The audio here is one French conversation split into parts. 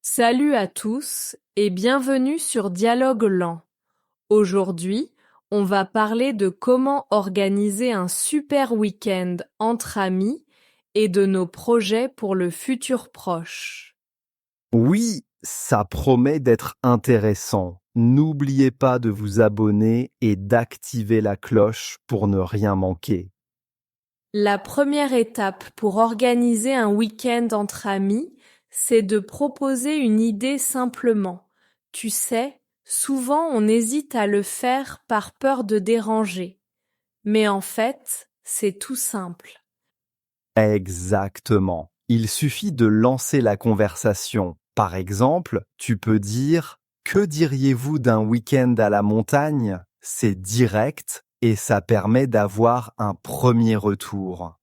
Salut à tous et bienvenue sur Dialogue Lent. Aujourd'hui, on va parler de comment organiser un super week-end entre amis et de nos projets pour le futur proche. Oui, ça promet d'être intéressant. N'oubliez pas de vous abonner et d'activer la cloche pour ne rien manquer. La première étape pour organiser un week-end entre amis, c'est de proposer une idée simplement. Tu sais, souvent on hésite à le faire par peur de déranger. Mais en fait, c'est tout simple. Exactement. Il suffit de lancer la conversation. Par exemple, tu peux dire « Que diriez-vous d'un week-end à la montagne ?» C'est direct et ça permet d'avoir un premier retour.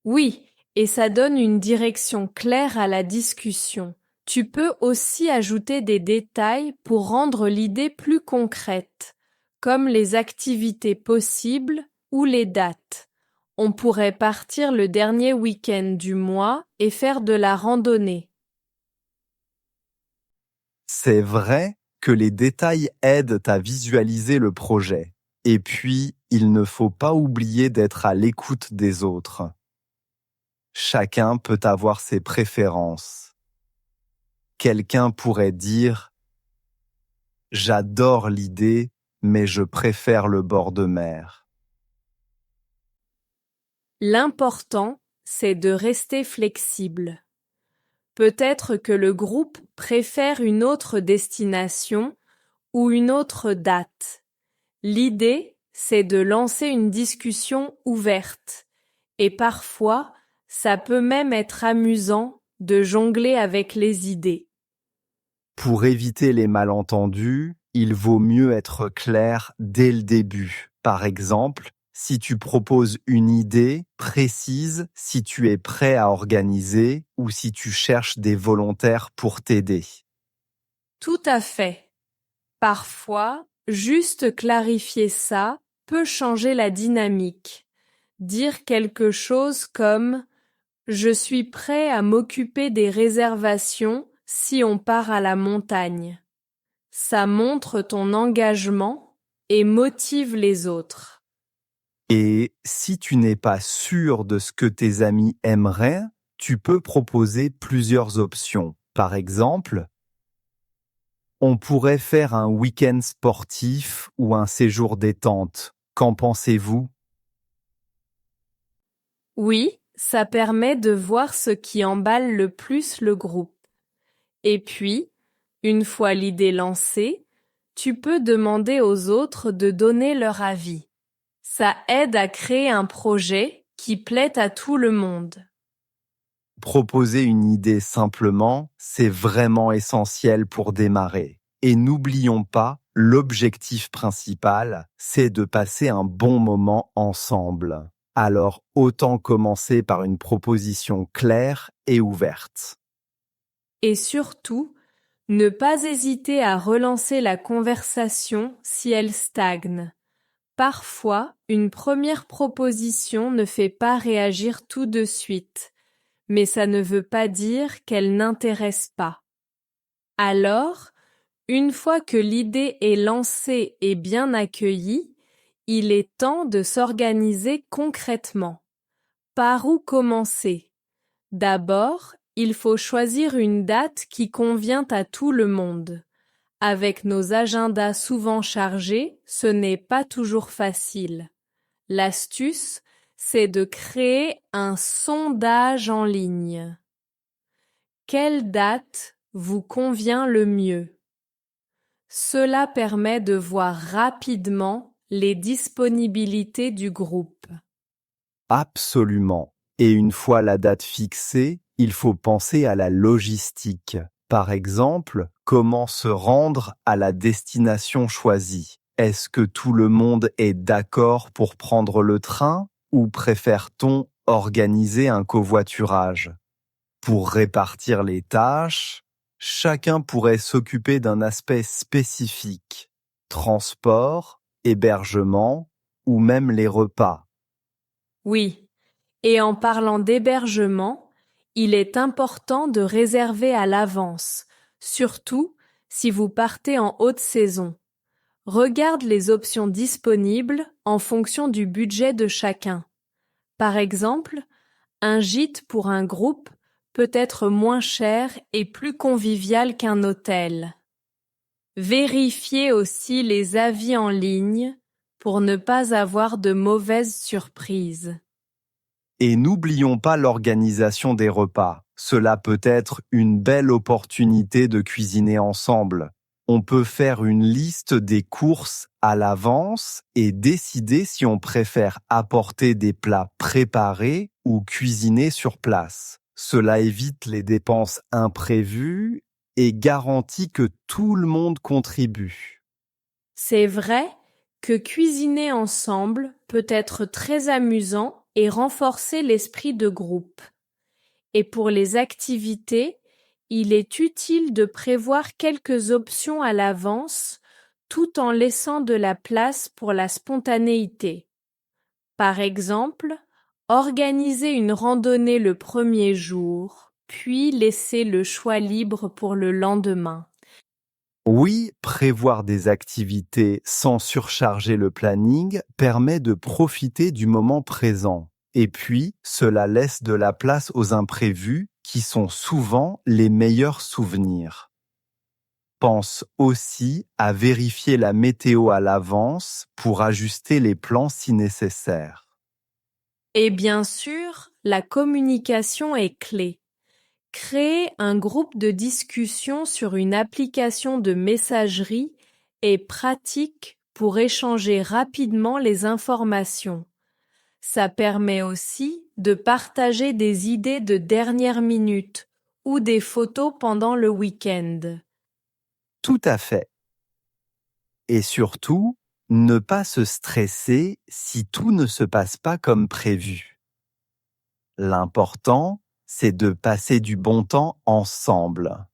Oui, et ça donne une direction claire à la discussion. Tu peux aussi ajouter des détails pour rendre l'idée plus concrète, comme les activités possibles ou les dates. On pourrait partir le dernier week-end du mois et faire de la randonnée. C'est vrai que les détails aident à visualiser le projet. Et puis, il ne faut pas oublier d'être à l'écoute des autres. Chacun peut avoir ses préférences. Quelqu'un pourrait dire « J'adore l'idée, mais je préfère le bord de mer. » L'important, c'est de rester flexible. Peut-être que le groupe préfère une autre destination ou une autre date. L'idée, c'est de lancer une discussion ouverte. Et parfois, ça peut même être amusant de jongler avec les idées. Pour éviter les malentendus, il vaut mieux être clair dès le début. Par exemple, si tu proposes une idée, précise si tu es prêt à organiser ou si tu cherches des volontaires pour t'aider. Tout à fait. Parfois, juste clarifier ça peut changer la dynamique. Dire quelque chose comme je suis prêt à m'occuper des réservations si on part à la montagne. Ça montre ton engagement et motive les autres. Et si tu n'es pas sûr de ce que tes amis aimeraient, tu peux proposer plusieurs options. Par exemple, on pourrait faire un week-end sportif ou un séjour détente. Qu'en pensez-vous? Oui, ça permet de voir ce qui emballe le plus le groupe. Et puis, une fois l'idée lancée, tu peux demander aux autres de donner leur avis. Ça aide à créer un projet qui plaît à tout le monde. Proposer une idée simplement, c'est vraiment essentiel pour démarrer. Et n'oublions pas, l'objectif principal, c'est de passer un bon moment ensemble. Alors, autant commencer par une proposition claire et ouverte. Et surtout, ne pas hésiter à relancer la conversation si elle stagne. Parfois, une première proposition ne fait pas réagir tout de suite, mais ça ne veut pas dire qu'elle n'intéresse pas. Alors, une fois que l'idée est lancée et bien accueillie, il est temps de s'organiser concrètement. Par où commencer? D'abord, il faut choisir une date qui convient à tout le monde. Avec nos agendas souvent chargés, ce n'est pas toujours facile. L'astuce, c'est de créer un sondage en ligne. Quelle date vous convient le mieux? Cela permet de voir rapidement les disponibilités du groupe. Absolument. Et une fois la date fixée, il faut penser à la logistique. Par exemple, comment se rendre à la destination choisie? Est-ce que tout le monde est d'accord pour prendre le train ou préfère-t-on organiser un covoiturage? Pour répartir les tâches, chacun pourrait s'occuper d'un aspect spécifique. Transport, hébergement ou même les repas. Oui, et en parlant d'hébergement, il est important de réserver à l'avance, surtout si vous partez en haute saison. Regarde les options disponibles en fonction du budget de chacun. Par exemple, un gîte pour un groupe peut être moins cher et plus convivial qu'un hôtel. Vérifiez aussi les avis en ligne pour ne pas avoir de mauvaises surprises. Et n'oublions pas l'organisation des repas. Cela peut être une belle opportunité de cuisiner ensemble. On peut faire une liste des courses à l'avance et décider si on préfère apporter des plats préparés ou cuisiner sur place. Cela évite les dépenses imprévues et garantit que tout le monde contribue. C'est vrai que cuisiner ensemble peut être très amusant et renforcer l'esprit de groupe. Et pour les activités, il est utile de prévoir quelques options à l'avance tout en laissant de la place pour la spontanéité. Par exemple, organiser une randonnée le premier jour, puis laisser le choix libre pour le lendemain. Oui, prévoir des activités sans surcharger le planning permet de profiter du moment présent. Et puis, cela laisse de la place aux imprévus qui sont souvent les meilleurs souvenirs. Pense aussi à vérifier la météo à l'avance pour ajuster les plans si nécessaire. Et bien sûr, la communication est clé. Créer un groupe de discussion sur une application de messagerie est pratique pour échanger rapidement les informations. Ça permet aussi de partager des idées de dernière minute ou des photos pendant le week-end. Tout à fait. Et surtout, ne pas se stresser si tout ne se passe pas comme prévu. L'important, c'est de passer du bon temps ensemble.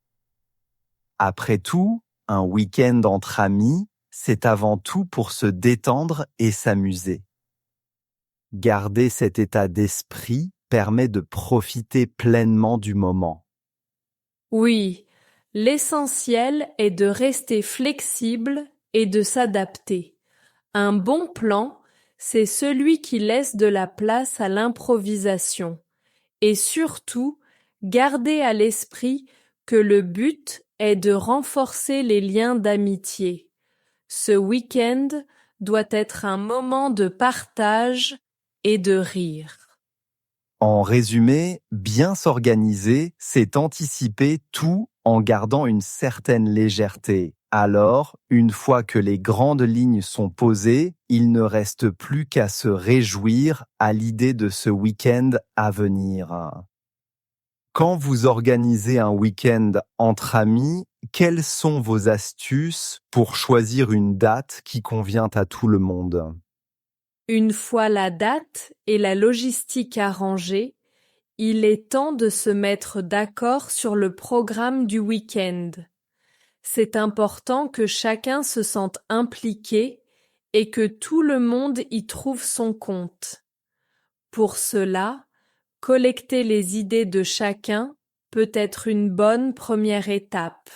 Après tout, un week-end entre amis, c'est avant tout pour se détendre et s'amuser. Garder cet état d'esprit permet de profiter pleinement du moment. Oui, l'essentiel est de rester flexible et de s'adapter. Un bon plan, c'est celui qui laisse de la place à l'improvisation. Et surtout, garder à l'esprit que le but est de renforcer les liens d'amitié. Ce week-end doit être un moment de partage et de rire. En résumé, bien s'organiser, c'est anticiper tout en gardant une certaine légèreté. Alors, une fois que les grandes lignes sont posées, il ne reste plus qu'à se réjouir à l'idée de ce week-end à venir. Quand vous organisez un week-end entre amis, quelles sont vos astuces pour choisir une date qui convient à tout le monde? Une fois la date et la logistique arrangées, il est temps de se mettre d'accord sur le programme du week-end. C'est important que chacun se sente impliqué et que tout le monde y trouve son compte. Pour cela, collecter les idées de chacun peut être une bonne première étape.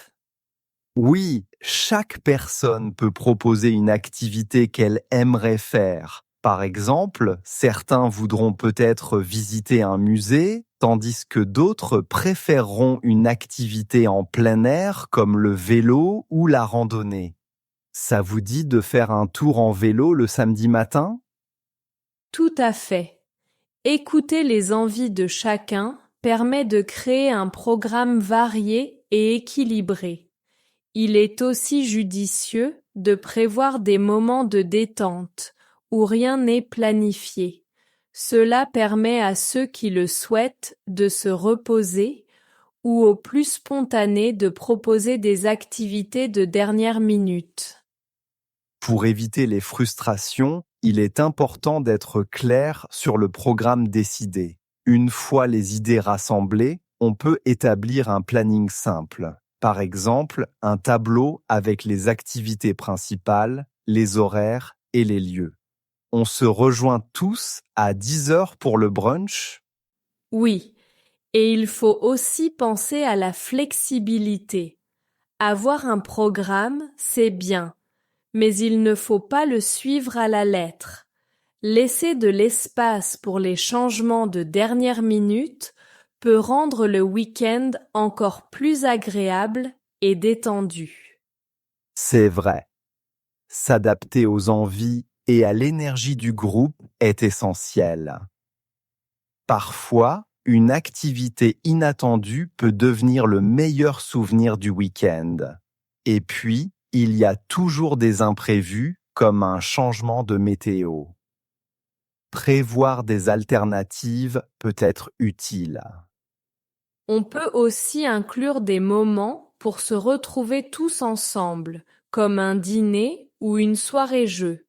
Oui, chaque personne peut proposer une activité qu'elle aimerait faire. Par exemple, certains voudront peut-être visiter un musée, tandis que d'autres préféreront une activité en plein air comme le vélo ou la randonnée. Ça vous dit de faire un tour en vélo le samedi matin? Tout à fait. Écouter les envies de chacun permet de créer un programme varié et équilibré. Il est aussi judicieux de prévoir des moments de détente où rien n'est planifié. Cela permet à ceux qui le souhaitent de se reposer ou aux plus spontanés de proposer des activités de dernière minute. Pour éviter les frustrations, il est important d'être clair sur le programme décidé. Une fois les idées rassemblées, on peut établir un planning simple. Par exemple, un tableau avec les activités principales, les horaires et les lieux. On se rejoint tous à 10 heures pour le brunch? Oui, Et il faut aussi penser à la flexibilité. Avoir un programme, c'est bien, mais il ne faut pas le suivre à la lettre. Laisser de l'espace pour les changements de dernière minute peut rendre le week-end encore plus agréable et détendu. C'est vrai. S'adapter aux envies et à l'énergie du groupe est essentiel. Parfois, une activité inattendue peut devenir le meilleur souvenir du week-end. Et puis, il y a toujours des imprévus, comme un changement de météo. Prévoir des alternatives peut être utile. On peut aussi inclure des moments pour se retrouver tous ensemble, comme un dîner ou une soirée-jeu.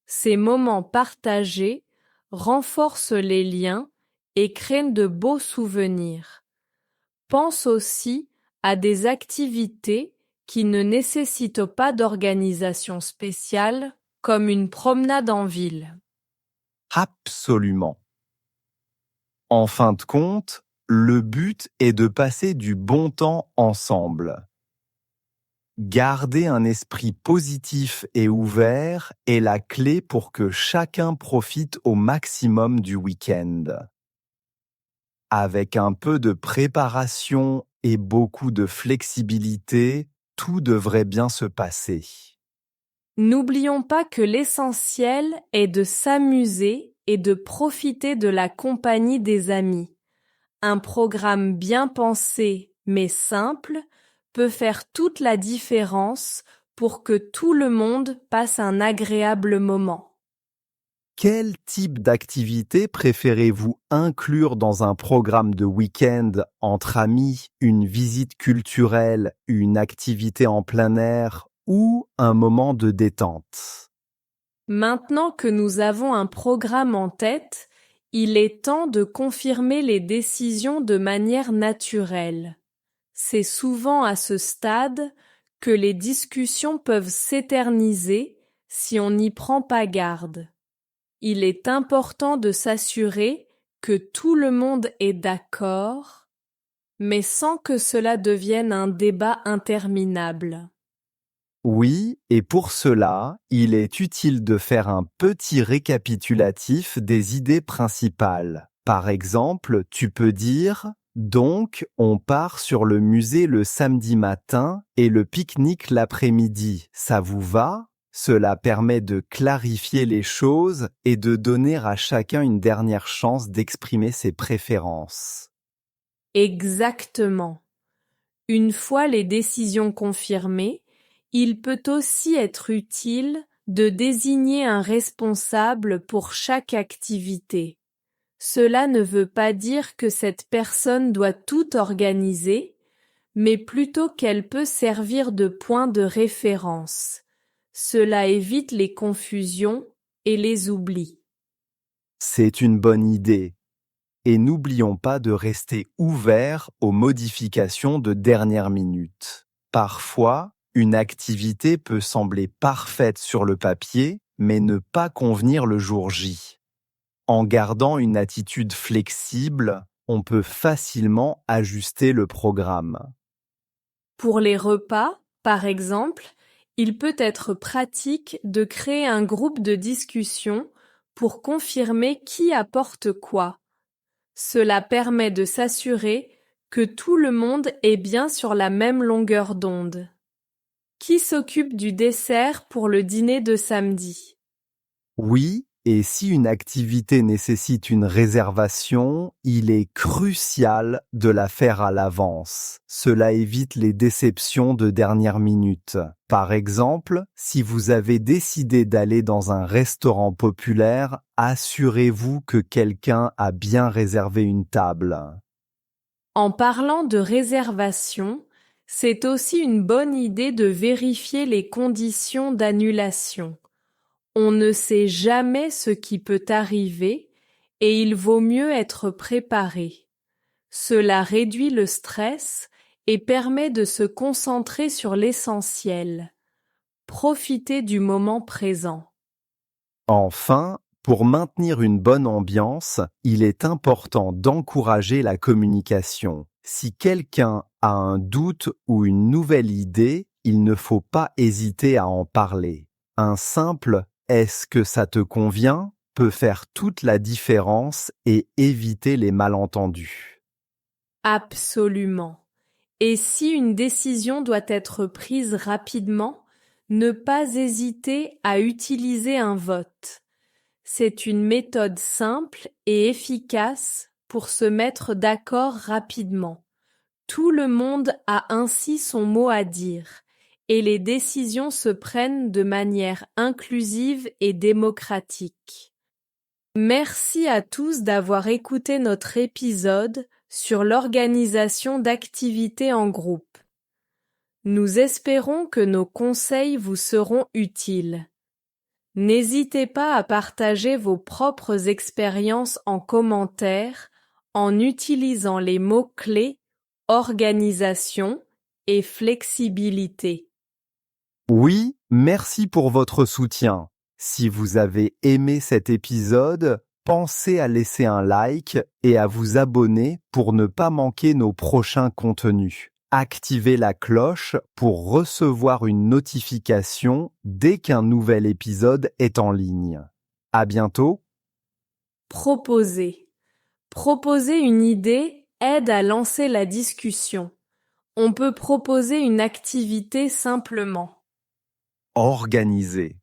Ces moments partagés renforcent les liens et créent de beaux souvenirs. Pense aussi à des activités qui ne nécessitent pas d'organisation spéciale, comme une promenade en ville. Absolument. En fin de compte, le but est de passer du bon temps ensemble. Garder un esprit positif et ouvert est la clé pour que chacun profite au maximum du week-end. Avec un peu de préparation et beaucoup de flexibilité, tout devrait bien se passer. N'oublions pas que l'essentiel est de s'amuser et de profiter de la compagnie des amis. Un programme bien pensé mais simple peut faire toute la différence pour que tout le monde passe un agréable moment. Quel type d'activité préférez-vous inclure dans un programme de week-end entre amis, une visite culturelle, une activité en plein air ou un moment de détente? Maintenant que nous avons un programme en tête, il est temps de confirmer les décisions de manière naturelle. C'est souvent à ce stade que les discussions peuvent s'éterniser si on n'y prend pas garde. Il est important de s'assurer que tout le monde est d'accord, mais sans que cela devienne un débat interminable. Oui, et pour cela, il est utile de faire un petit récapitulatif des idées principales. Par exemple, tu peux dire: donc, on part sur le musée le samedi matin et le pique-nique l'après-midi. Ça vous va? Cela permet de clarifier les choses et de donner à chacun une dernière chance d'exprimer ses préférences. Exactement. Une fois les décisions confirmées, il peut aussi être utile de désigner un responsable pour chaque activité. Cela ne veut pas dire que cette personne doit tout organiser, mais plutôt qu'elle peut servir de point de référence. Cela évite les confusions et les oublis. C'est une bonne idée. Et n'oublions pas de rester ouverts aux modifications de dernière minute. Parfois, une activité peut sembler parfaite sur le papier, mais ne pas convenir le jour J. En gardant une attitude flexible, on peut facilement ajuster le programme. Pour les repas, par exemple, il peut être pratique de créer un groupe de discussion pour confirmer qui apporte quoi. Cela permet de s'assurer que tout le monde est bien sur la même longueur d'onde. Qui s'occupe du dessert pour le dîner de samedi? Oui, et si une activité nécessite une réservation, il est crucial de la faire à l'avance. Cela évite les déceptions de dernière minute. Par exemple, si vous avez décidé d'aller dans un restaurant populaire, assurez-vous que quelqu'un a bien réservé une table. En parlant de réservation, c'est aussi une bonne idée de vérifier les conditions d'annulation. On ne sait jamais ce qui peut arriver et il vaut mieux être préparé. Cela réduit le stress et permet de se concentrer sur l'essentiel. Profitez du moment présent. Enfin, Pour maintenir une bonne ambiance, il est important d'encourager la communication. Si quelqu'un a un doute ou une nouvelle idée, il ne faut pas hésiter à en parler. Un simple « est-ce que ça te convient ?» peut faire toute la différence et éviter les malentendus. Absolument. Et si une décision doit être prise rapidement, ne pas hésiter à utiliser un vote. C'est une méthode simple et efficace pour se mettre d'accord rapidement. Tout le monde a ainsi son mot à dire, et les décisions se prennent de manière inclusive et démocratique. Merci à tous d'avoir écouté notre épisode sur l'organisation d'activités en groupe. Nous espérons que nos conseils vous seront utiles. N'hésitez pas à partager vos propres expériences en commentaire en utilisant les mots-clés organisation et flexibilité. Oui, merci pour votre soutien. Si vous avez aimé cet épisode, pensez à laisser un like et à vous abonner pour ne pas manquer nos prochains contenus. Activez la cloche pour recevoir une notification dès qu'un nouvel épisode est en ligne. À bientôt. Proposer. Proposer une idée aide à lancer la discussion. On peut proposer une activité simplement. Organiser.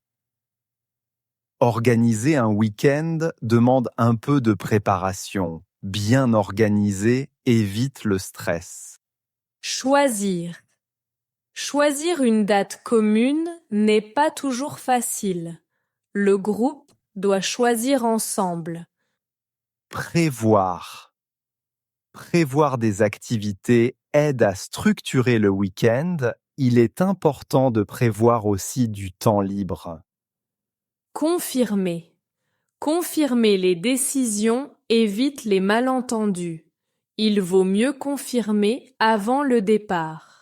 Organiser un week-end demande un peu de préparation. Bien organisé évite le stress. Choisir. Choisir une date commune n'est pas toujours facile. Le groupe doit choisir ensemble. Prévoir. Prévoir des activités aide à structurer le week-end. Il est important de prévoir aussi du temps libre. Confirmer. Confirmer les décisions évite les malentendus. Il vaut mieux confirmer avant le départ.